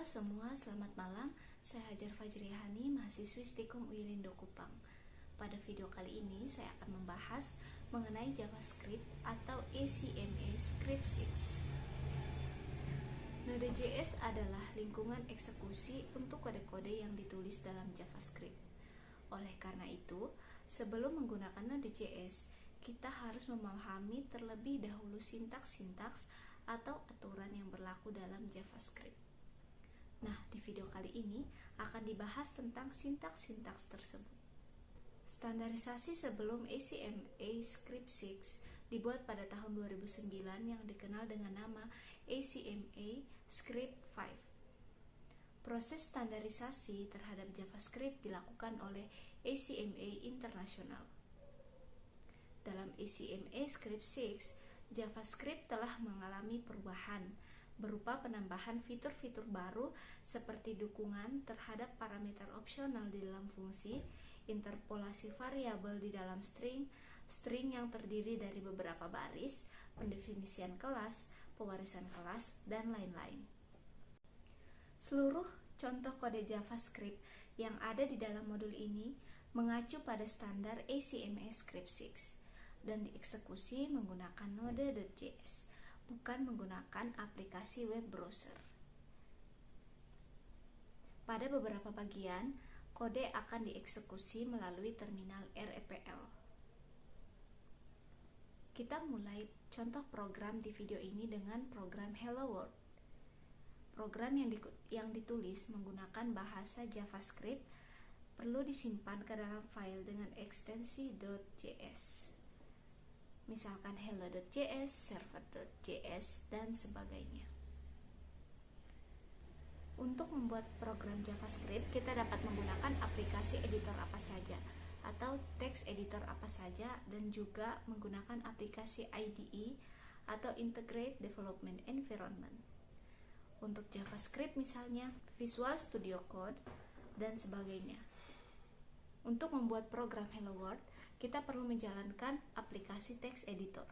Halo semua, selamat malam. Saya Hajar Fajrihani, mahasiswi Stikom Uyilindo Kupang. Pada video kali ini, saya akan membahas mengenai JavaScript atau ACMA Script 6. Node.js adalah lingkungan eksekusi untuk kode-kode yang ditulis dalam JavaScript. Oleh karena itu, sebelum menggunakan Node.js, kita harus memahami terlebih dahulu sintaks-sintaks atau aturan yang berlaku dalam JavaScript. Nah, di video kali ini akan dibahas tentang sintaks-sintaks tersebut. Standarisasi sebelum ACMA Script 6 dibuat pada tahun 2009 yang dikenal dengan nama ACMA Script 5. Proses standarisasi terhadap JavaScript dilakukan oleh ACMA International. Dalam ACMA Script 6, JavaScript telah mengalami perubahan berupa penambahan fitur-fitur baru seperti dukungan terhadap parameter opsional di dalam fungsi, interpolasi variabel di dalam string yang terdiri dari beberapa baris, pendefinisian kelas, pewarisan kelas, dan lain-lain. Seluruh contoh kode JavaScript yang ada di dalam modul ini mengacu pada standar ACMA Script 6 dan dieksekusi menggunakan Node.js, bukan menggunakan aplikasi web browser. Pada beberapa bagian, kode akan dieksekusi melalui terminal REPL. Kita mulai contoh program di video ini dengan program Hello World. Program yang ditulis menggunakan bahasa JavaScript perlu disimpan ke dalam file dengan ekstensi .js. Misalkan hello.js, server.js, dan sebagainya. Untuk membuat program JavaScript, kita dapat menggunakan aplikasi editor apa saja atau text editor apa saja, dan juga menggunakan aplikasi IDE atau Integrated Development Environment. Untuk JavaScript misalnya Visual Studio Code dan sebagainya. Untuk membuat program Hello World, kita perlu menjalankan aplikasi text editor.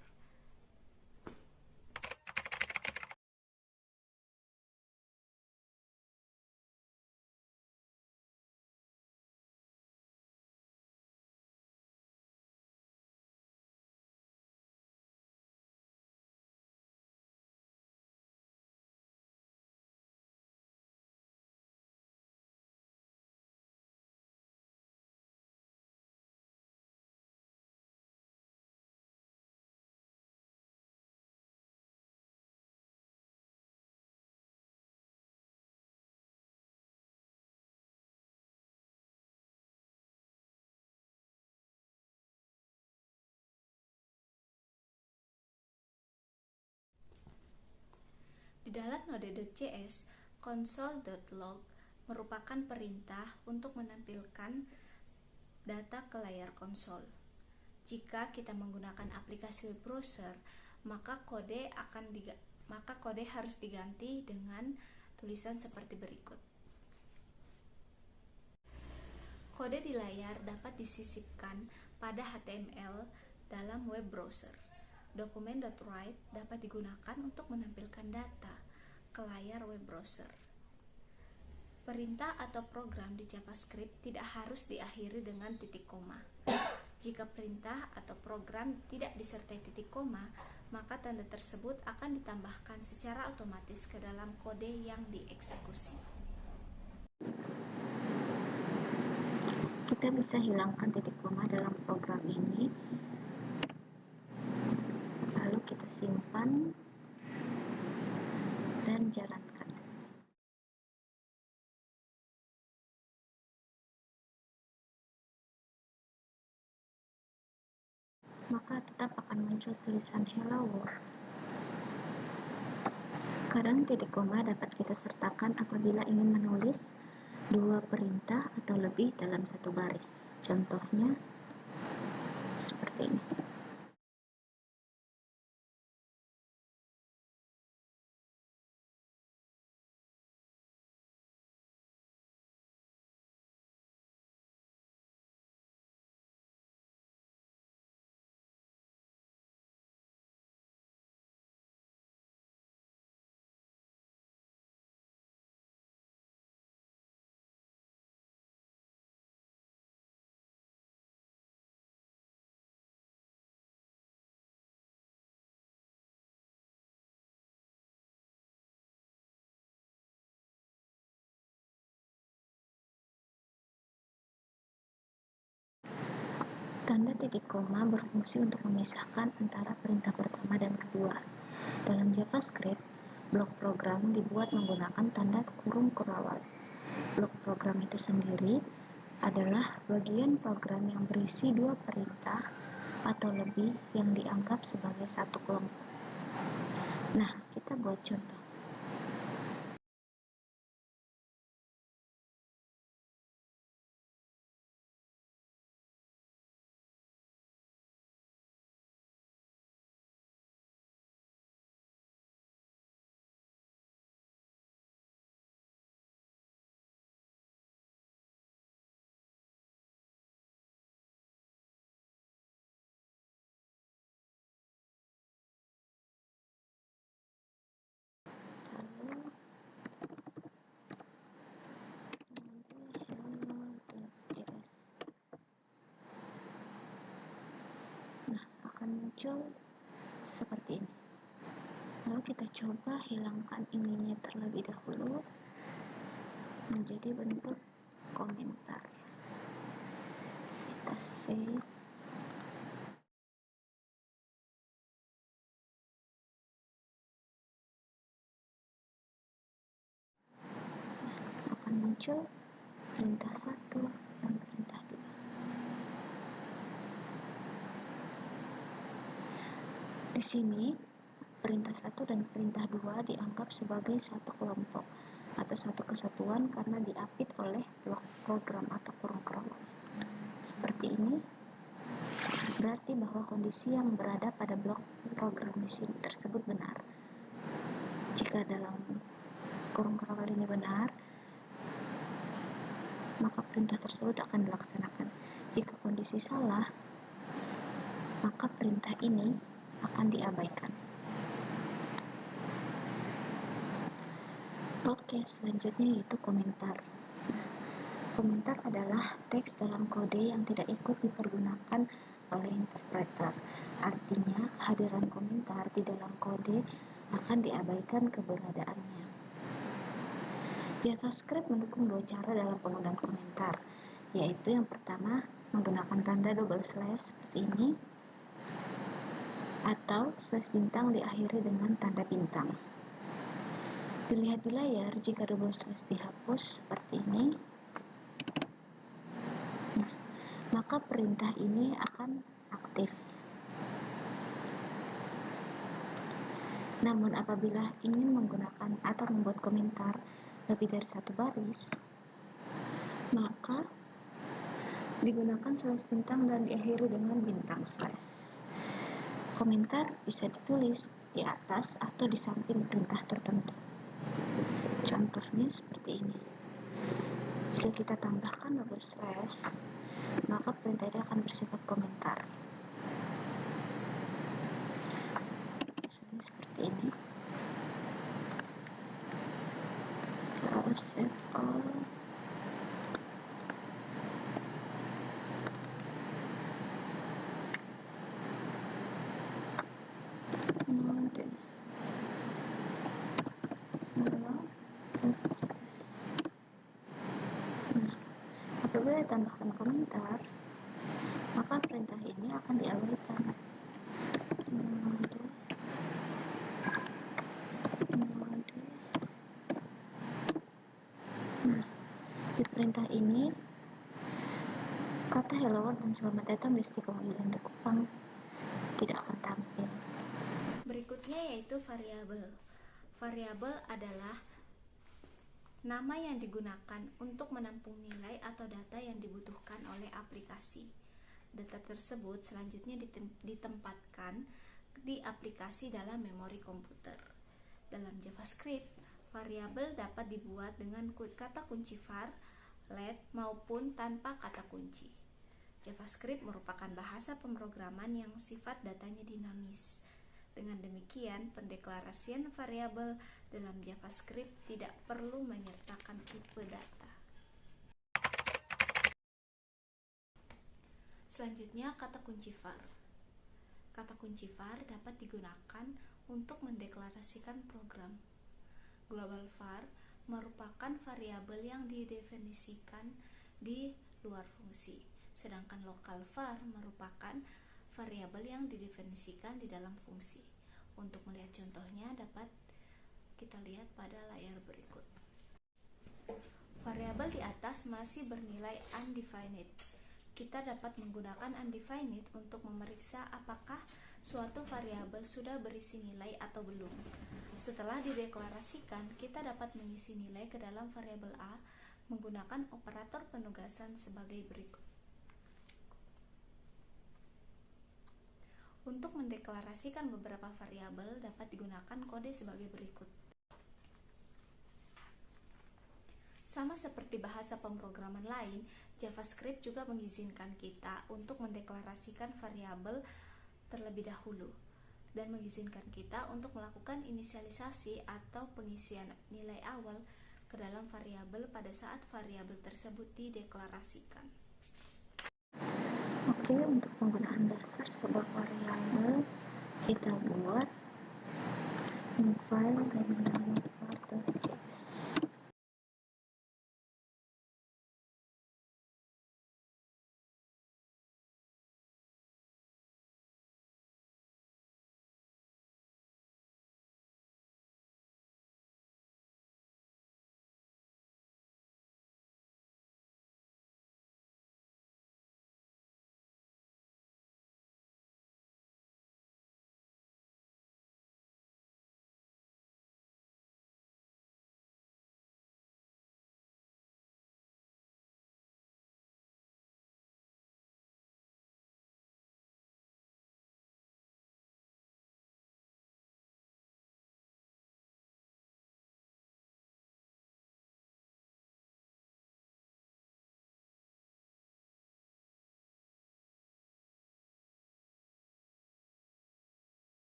Di dalam Node.js, console.log merupakan perintah untuk menampilkan data ke layar konsol. Jika kita menggunakan aplikasi web browser, maka kode harus diganti dengan tulisan seperti berikut. Kode di layar dapat disisipkan pada HTML dalam web browser. Dokumen.write dapat digunakan untuk menampilkan data ke layar web browser. Perintah atau program di JavaScript tidak harus diakhiri dengan titik koma. Jika perintah atau program tidak disertai titik koma, maka tanda tersebut akan ditambahkan secara otomatis ke dalam kode yang dieksekusi. Kita bisa hilangkan titik koma dalam program ini, lalu kita simpan dan jalankan. Maka tetap akan muncul tulisan Hello World. Kadang titik koma dapat kita sertakan apabila ingin menulis dua perintah atau lebih dalam satu baris. Contohnya seperti ini. Tanda titik koma berfungsi untuk memisahkan antara perintah pertama dan kedua. Dalam JavaScript, blok program dibuat menggunakan tanda kurung kurawal. Blok program itu sendiri adalah bagian program yang berisi dua perintah atau lebih yang dianggap sebagai satu kelompok. Nah, kita buat contoh. Nah, akan muncul seperti ini. Lalu kita coba hilangkan ininya terlebih dahulu menjadi bentuk komentar. Kita save. Akan muncul perintah 1 dan perintah 2. Di sini perintah 1 dan perintah 2 dianggap sebagai satu kelompok atau satu kesatuan karena diapit oleh blok program atau kurung kurawal. Seperti ini, berarti bahwa kondisi yang berada pada blok program di sini tersebut benar. Jika dalam kurung kurawal ini benar, maka perintah tersebut akan dilaksanakan. Jika kondisi salah, maka perintah ini akan diabaikan. Oke, selanjutnya yaitu komentar. Komentar adalah teks dalam kode yang tidak ikut dipergunakan oleh interpreter. Artinya, kehadiran komentar di dalam kode akan diabaikan keberadaannya. JavaScript mendukung dua cara dalam penggunaan komentar, yaitu yang pertama menggunakan tanda double slash seperti ini, atau slash bintang diakhiri dengan tanda bintang. Dilihat di layar, jika double slash dihapus seperti ini, nah, maka perintah ini akan aktif. Namun apabila ingin menggunakan atau membuat komentar lebih dari satu baris, maka digunakan slash bintang dan diakhiri dengan bintang slash. Komentar bisa ditulis di atas atau di samping perintah tertentu. Contohnya seperti ini. Jika kita tambahkan double slash, maka perintah ini akan bersifat komentar. Misalnya seperti ini. Lalu save all. Apabila ditambahkan komentar, maka perintah ini akan diabaikan. Nah, di perintah ini kata hello world dan selamat datang di Istiqomah Belanda Kupang tidak akan tampil. Berikutnya yaitu variabel. Variabel adalah nama yang digunakan untuk menampung nilai atau data yang dibutuhkan oleh aplikasi. Data tersebut selanjutnya ditempatkan di aplikasi dalam memori komputer. Dalam JavaScript, variabel dapat dibuat dengan kata kunci var, let, maupun tanpa kata kunci. JavaScript merupakan bahasa pemrograman yang sifat datanya dinamis. Dengan demikian, pendeklarasian variabel dalam JavaScript tidak perlu menyertakan tipe data. Selanjutnya, kata kunci var. Kata kunci var dapat digunakan untuk mendeklarasikan program. Global var merupakan variabel yang didefinisikan di luar fungsi, sedangkan local var merupakan variabel yang didefinisikan di dalam fungsi. Untuk melihat contohnya dapat kita lihat pada layar berikut. Variabel di atas masih bernilai undefined. Kita dapat menggunakan undefined untuk memeriksa apakah suatu variabel sudah berisi nilai atau belum. Setelah dideklarasikan, kita dapat mengisi nilai ke dalam variabel A menggunakan operator penugasan sebagai berikut. Untuk mendeklarasikan beberapa variabel dapat digunakan kode sebagai berikut. Sama seperti bahasa pemrograman lain, JavaScript juga mengizinkan kita untuk mendeklarasikan variabel terlebih dahulu dan mengizinkan kita untuk melakukan inisialisasi atau pengisian nilai awal ke dalam variabel pada saat variabel tersebut dideklarasikan. Oke, untuk penggunaan dasar sebuah variabel kita buat file dengan var.js.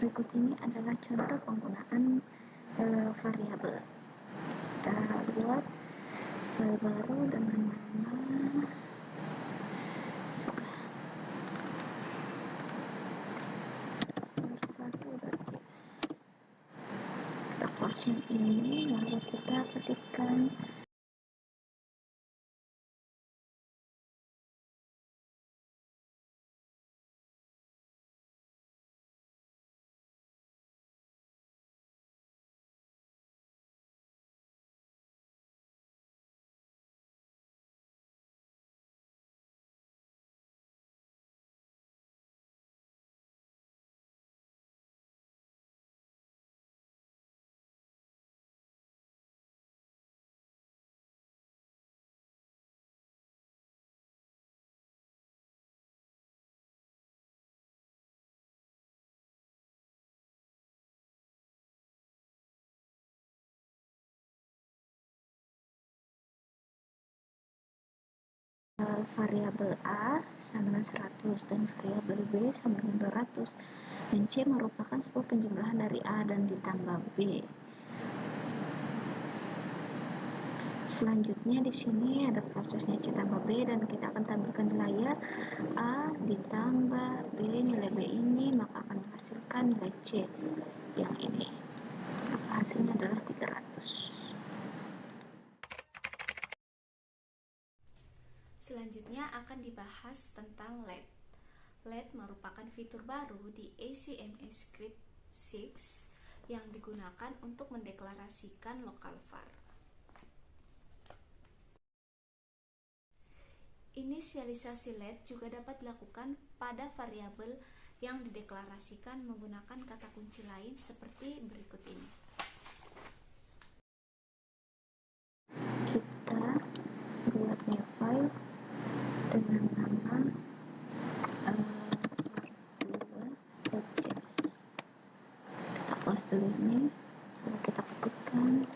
Berikut ini adalah contoh penggunaan variabel. Kita buat file baru dengan nama var1.js. Kita close yang ini, lalu kita ketikkan variabel A sama dengan 100 dan variabel B sama dengan 200, dan C merupakan sebuah penjumlahan dari A dan ditambah B. Selanjutnya di sini ada prosesnya C tambah B, dan kita akan tampilkan di layar A ditambah B, nilai B ini maka akan menghasilkan nilai C yang ini, maka hasilnya adalah 300. Selanjutnya akan dibahas tentang LED. LED merupakan fitur baru di ACMA Script 6 yang digunakan untuk mendeklarasikan local var. Inisialisasi LED juga dapat dilakukan pada variabel yang dideklarasikan menggunakan kata kunci lain seperti berikut ini. Kita buat new file dengan nama var2.js. Kita close dulu ini, lalu kita ketikkan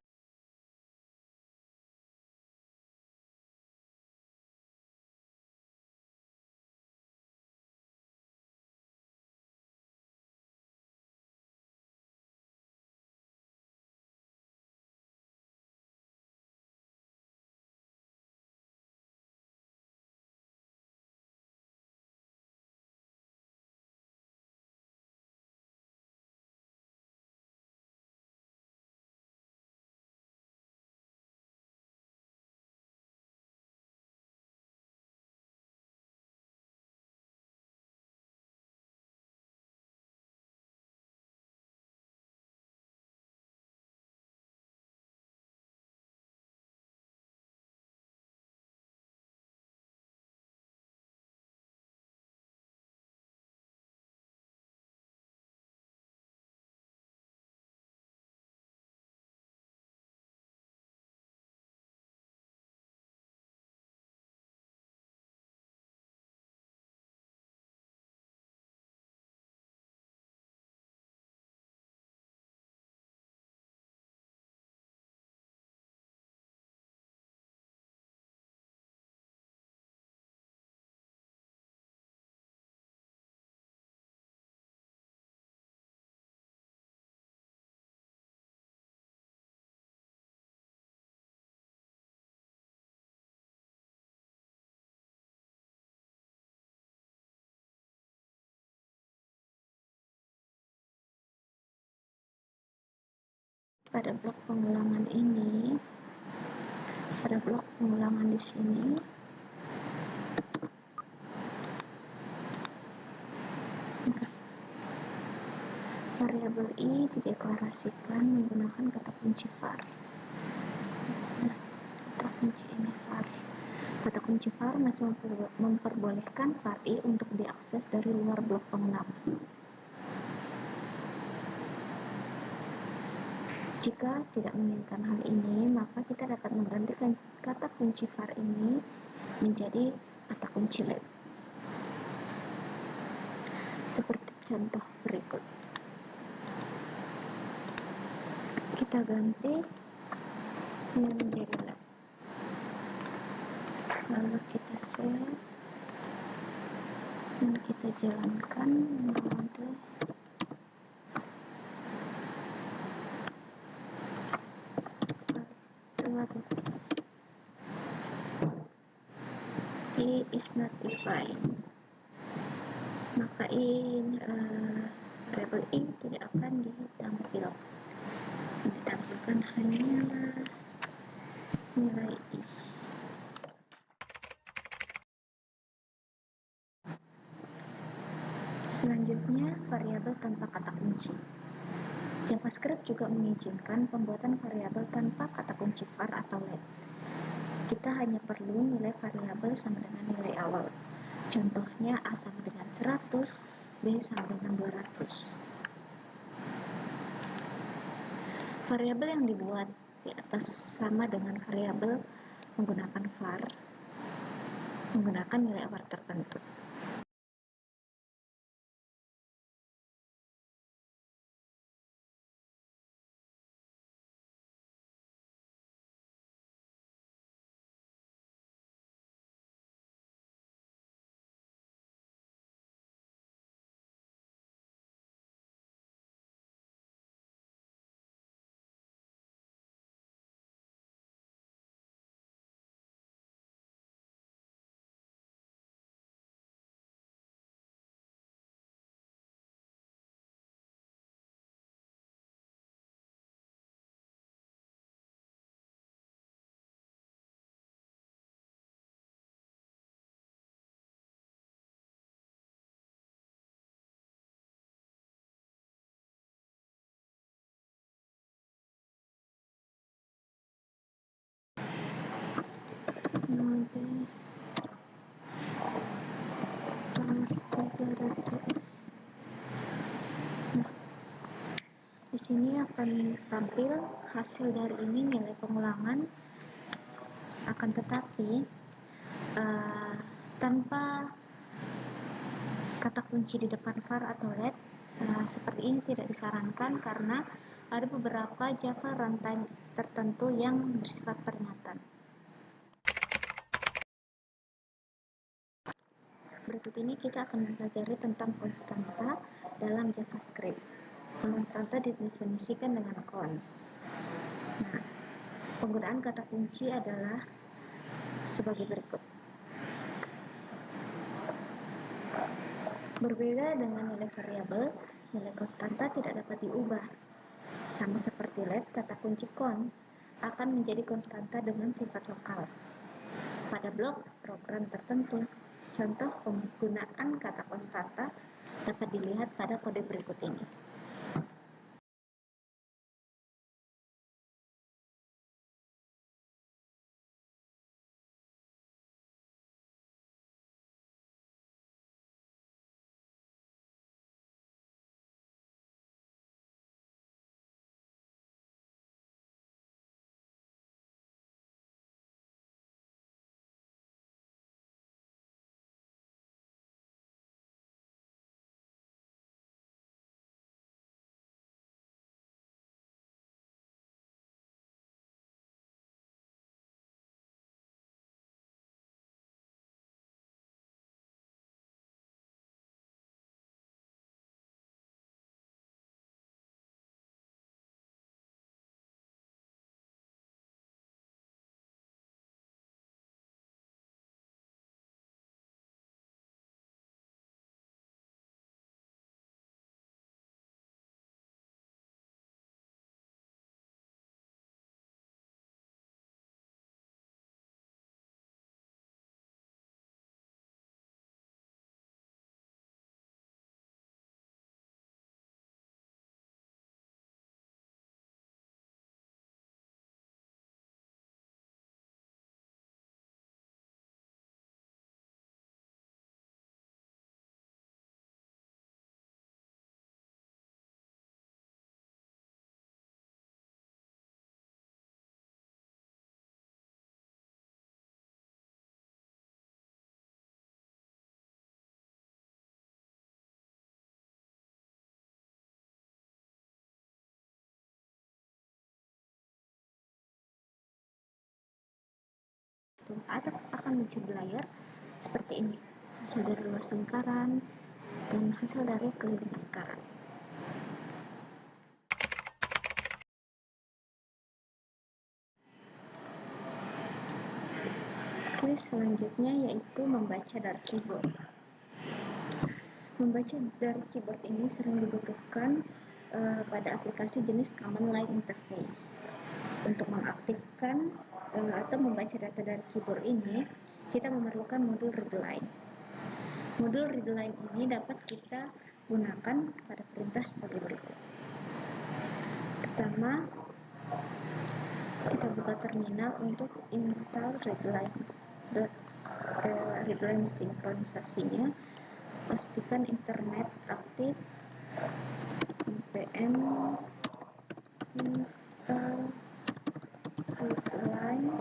pada blok pengulangan ini, pada blok pengulangan di sini, variabel i dideklarasikan menggunakan kata kunci var. Nah, kata kunci ini var. Kata kunci var masih memperbolehkan var i untuk diakses dari luar blok pengulangan. Jika tidak menginginkan hal ini, maka kita dapat menggantikan kata kunci var ini menjadi kata kunci LED. Seperti contoh berikut. Kita ganti ini menjadi LED. Lalu kita save dan kita jalankan mode i is not defined, maka variabel i tidak akan ditampilkan hanyalah nilai i. Selanjutnya, variabel tanpa kata kunci. JavaScript juga mengizinkan pembuatan variabel tanpa kata kunci var atau let. Kita hanya perlu nilai variabel sama dengan nilai awal. Contohnya A sama dengan 100, B sama dengan 200. Variabel yang dibuat di atas sama dengan variabel menggunakan var, menggunakan nilai var tertentu. Di sini akan tampil hasil dari ini nilai pengulangan, akan tetapi tanpa kata kunci di depan var atau let. Seperti ini tidak disarankan karena ada beberapa Java runtime tertentu yang bersifat peringatan. Berikut ini kita akan mempelajari tentang konstanta dalam JavaScript. Konstanta didefinisikan dengan const. Nah, penggunaan kata kunci adalah sebagai berikut. Berbeda dengan nilai variabel, nilai konstanta tidak dapat diubah. Sama seperti let, kata kunci const akan menjadi konstanta dengan sifat lokal pada blok program tertentu. Contoh penggunaan kata konstanta dapat dilihat pada kode berikut ini. Atau akan muncul di layar seperti ini, hasil dari luas lingkaran dan hasil dari keliling lingkaran. Oke, selanjutnya yaitu membaca dari keyboard. Membaca dari keyboard ini sering dibutuhkan pada aplikasi jenis command line interface. Untuk mengaktifkan atau membaca data dari keyboard ini, kita memerlukan modul readline. Modul readline ini dapat kita gunakan pada perintah sebagai berikut. Pertama, kita buka terminal untuk install readline. Readline sinkronisasinya, pastikan internet aktif, npm install readline.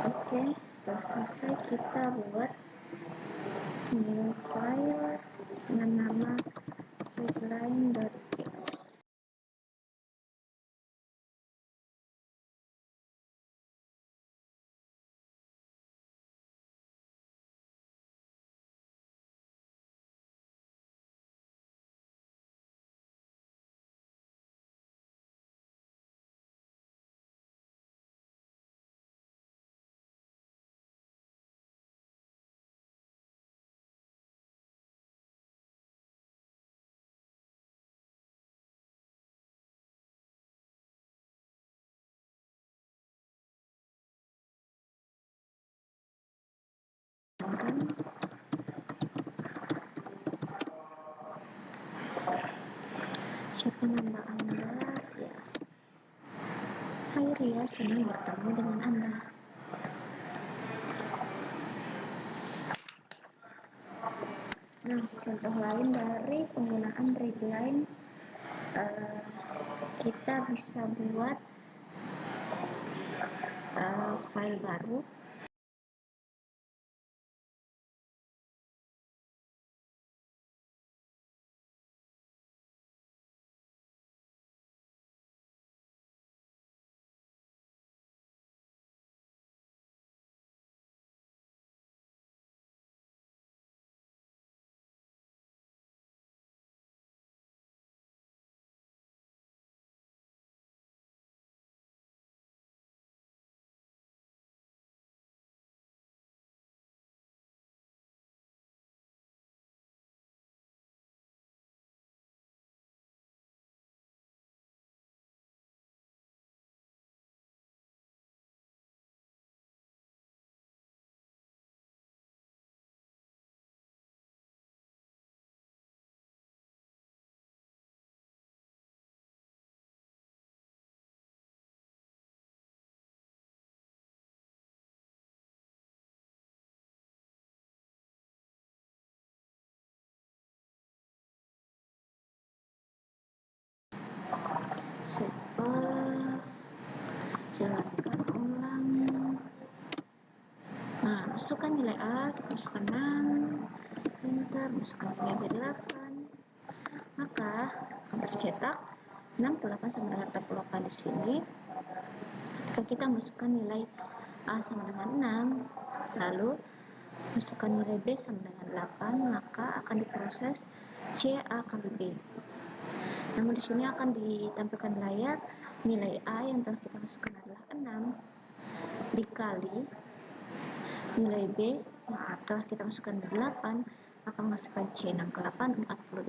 Oke, setelah selesai kita buat new file dengan nama readline.txt. Siapa nama Anda? Ya, hai Ria, senang bertemu dengan Anda. Nah, contoh lain dari penggunaan readline, kita bisa buat file baru. Jalankan ulang. Nah, masukkan nilai A, kita masukkan 6, enter, masukkan nilai B8, maka akan tercetak 68 sama dengan 48 di sini. Ketika kita masukkan nilai A sama dengan 6, lalu masukkan nilai B sama dengan 8, maka akan diproses CA kali B. Namun di sini akan ditampilkan layar nilai A yang telah kita masukkan adalah 6 dikali nilai B yang telah kita masukkan 8, maka masukkan C 6 ke 8, 48.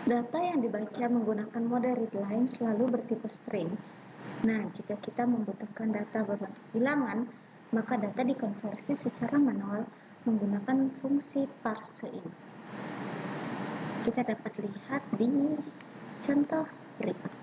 Data yang dibaca menggunakan mode readline selalu bertipe string. Nah, jika kita membutuhkan data berbentuk bilangan, maka data dikonversi secara manual menggunakan fungsi parse ini. Kita dapat lihat di contoh berikut.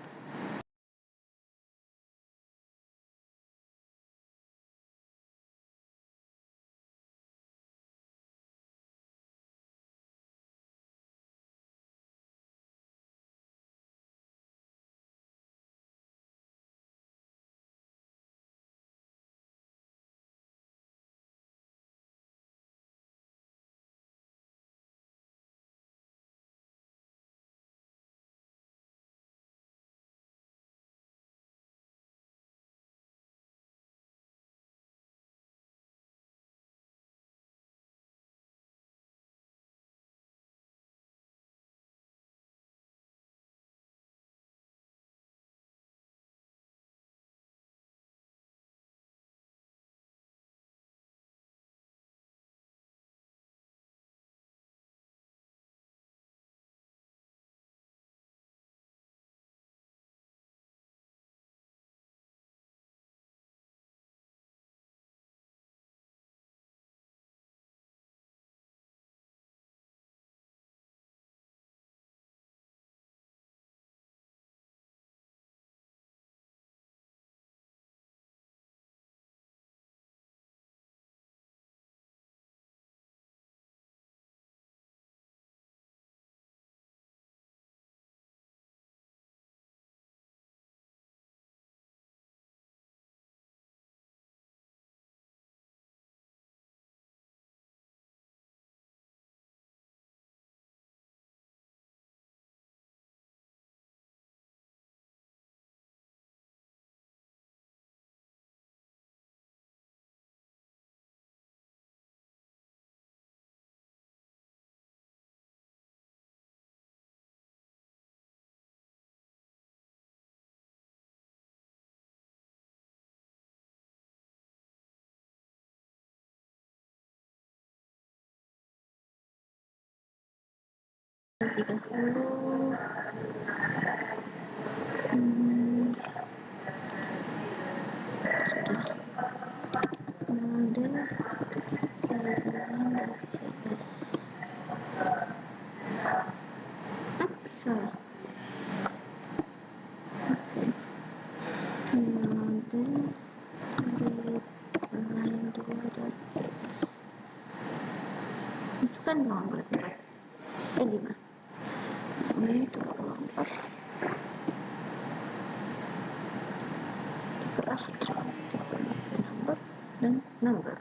Terlebih dahulu, mode readline.js. kan ruang bulat 5. Ini itu ruang 4. Tipe abstrak, tipe number dan number.